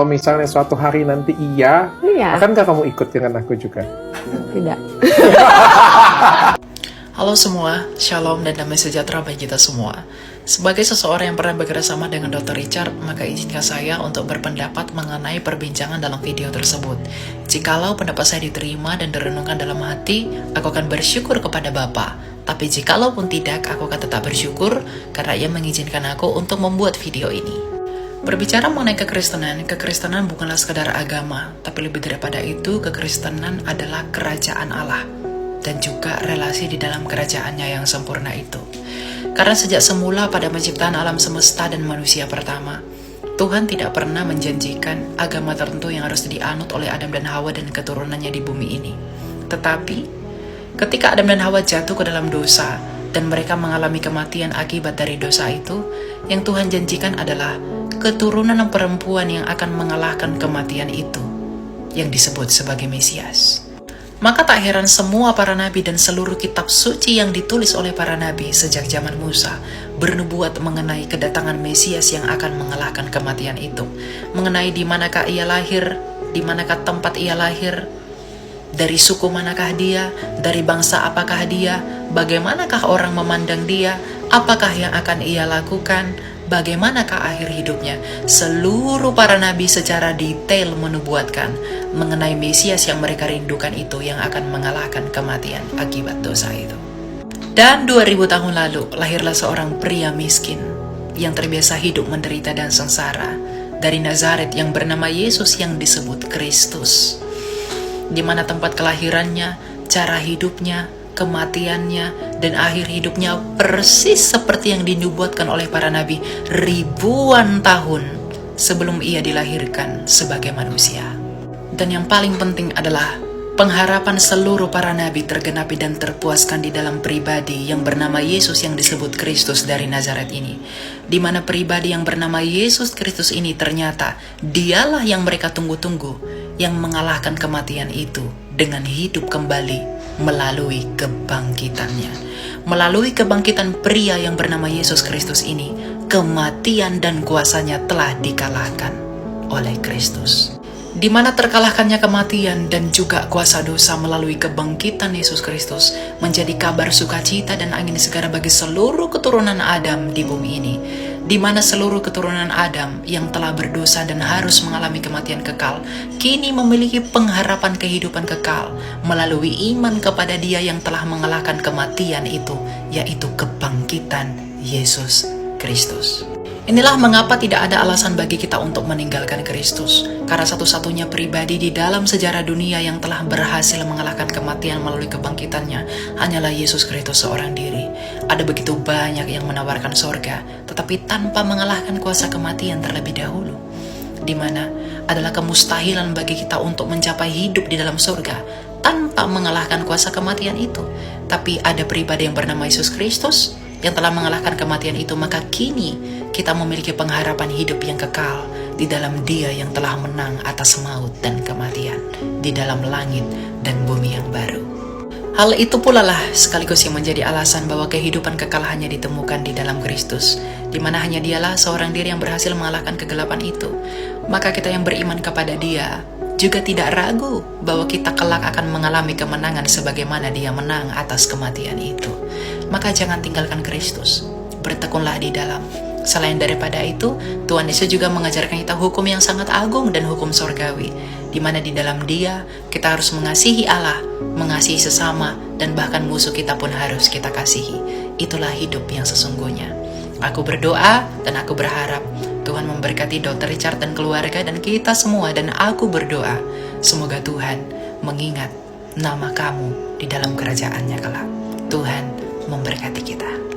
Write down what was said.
Kalau misalnya suatu hari nanti iya, akankah kamu ikut dengan aku juga? Tidak. Halo semua, shalom dan damai sejahtera bagi kita semua. Sebagai seseorang yang pernah bekerjasama dengan Dr. Richard, maka izinkan saya untuk berpendapat mengenai perbincangan dalam video tersebut. Jikalau pendapat saya diterima dan direnungkan dalam hati, aku akan bersyukur kepada Bapa. Tapi jikalau pun tidak, aku akan tetap bersyukur karena Ia mengizinkan aku untuk membuat video ini. Berbicara mengenai kekristenan bukanlah sekadar agama, tapi lebih daripada itu, kekristenan adalah kerajaan Allah dan juga relasi di dalam kerajaannya yang sempurna itu. Karena sejak semula pada penciptaan alam semesta dan manusia pertama, Tuhan tidak pernah menjanjikan agama tertentu yang harus dianut oleh Adam dan Hawa dan keturunannya di bumi ini. Tetapi, ketika Adam dan Hawa jatuh ke dalam dosa dan mereka mengalami kematian akibat dari dosa itu, yang Tuhan janjikan adalah keturunan perempuan yang akan mengalahkan kematian itu, yang disebut sebagai Mesias. Maka tak heran semua para nabi dan seluruh kitab suci yang ditulis oleh para nabi sejak zaman Musa bernubuat mengenai kedatangan Mesias yang akan mengalahkan kematian itu, mengenai di manakah ia lahir, di manakah tempat ia lahir, dari suku manakah dia, dari bangsa apakah dia, bagaimanakah orang memandang dia, apakah yang akan ia lakukan, bagaimanakah akhir hidupnya. Seluruh para nabi secara detail menubuatkan mengenai Mesias yang mereka rindukan itu, yang akan mengalahkan kematian akibat dosa itu. Dan 2000 tahun lalu lahirlah seorang pria miskin yang terbiasa hidup menderita dan sengsara dari Nazaret yang bernama Yesus yang disebut Kristus, di mana tempat kelahirannya, cara hidupnya, kematiannya, dan akhir hidupnya persis seperti yang dinubuatkan oleh para nabi ribuan tahun sebelum ia dilahirkan sebagai manusia. Dan yang paling penting adalah pengharapan seluruh para nabi tergenapi dan terpuaskan di dalam pribadi yang bernama Yesus yang disebut Kristus dari Nazaret ini, di mana pribadi yang bernama Yesus Kristus ini ternyata dialah yang mereka tunggu-tunggu, yang mengalahkan kematian itu dengan hidup kembali melalui kebangkitannya. Melalui kebangkitan pria yang bernama Yesus Kristus ini, kematian dan kuasanya telah dikalahkan oleh Kristus. Di mana terkalahkannya kematian dan juga kuasa dosa melalui kebangkitan Yesus Kristus menjadi kabar sukacita dan angin segar bagi seluruh keturunan Adam di bumi ini, di mana seluruh keturunan Adam yang telah berdosa dan harus mengalami kematian kekal kini memiliki pengharapan kehidupan kekal melalui iman kepada Dia yang telah mengalahkan kematian itu, yaitu kebangkitan Yesus Kristus. Inilah mengapa tidak ada alasan bagi kita untuk meninggalkan Kristus, karena satu-satunya pribadi di dalam sejarah dunia yang telah berhasil mengalahkan kematian melalui kebangkitannya hanyalah Yesus Kristus seorang diri. Ada begitu banyak yang menawarkan sorga, tetapi tanpa mengalahkan kuasa kematian terlebih dahulu, di mana adalah kemustahilan bagi kita untuk mencapai hidup di dalam sorga tanpa mengalahkan kuasa kematian itu. Tapi ada pribadi yang bernama Yesus Kristus yang telah mengalahkan kematian itu, maka kini kita memiliki pengharapan hidup yang kekal di dalam Dia yang telah menang atas maut dan kematian, di dalam langit dan bumi yang baru. Hal itu pula lah sekaligus yang menjadi alasan bahwa kehidupan kekal hanya ditemukan di dalam Kristus, di mana hanya Dialah seorang diri yang berhasil mengalahkan kegelapan itu. Maka kita yang beriman kepada Dia juga tidak ragu bahwa kita kelak akan mengalami kemenangan sebagaimana Dia menang atas kematian itu. Maka jangan tinggalkan Kristus, bertekunlah di dalam. Selain daripada itu, Tuhan Yesus juga mengajarkan kita hukum yang sangat agung dan hukum sorgawi, di mana di dalam Dia kita harus mengasihi Allah, mengasihi sesama, dan bahkan musuh kita pun harus kita kasihi. Itulah hidup yang sesungguhnya. Aku berdoa dan aku berharap Tuhan memberkati Dr. Richard dan keluarga dan kita semua, dan aku berdoa semoga Tuhan mengingat nama kamu di dalam kerajaannya kelak. Tuhan memberkati kita.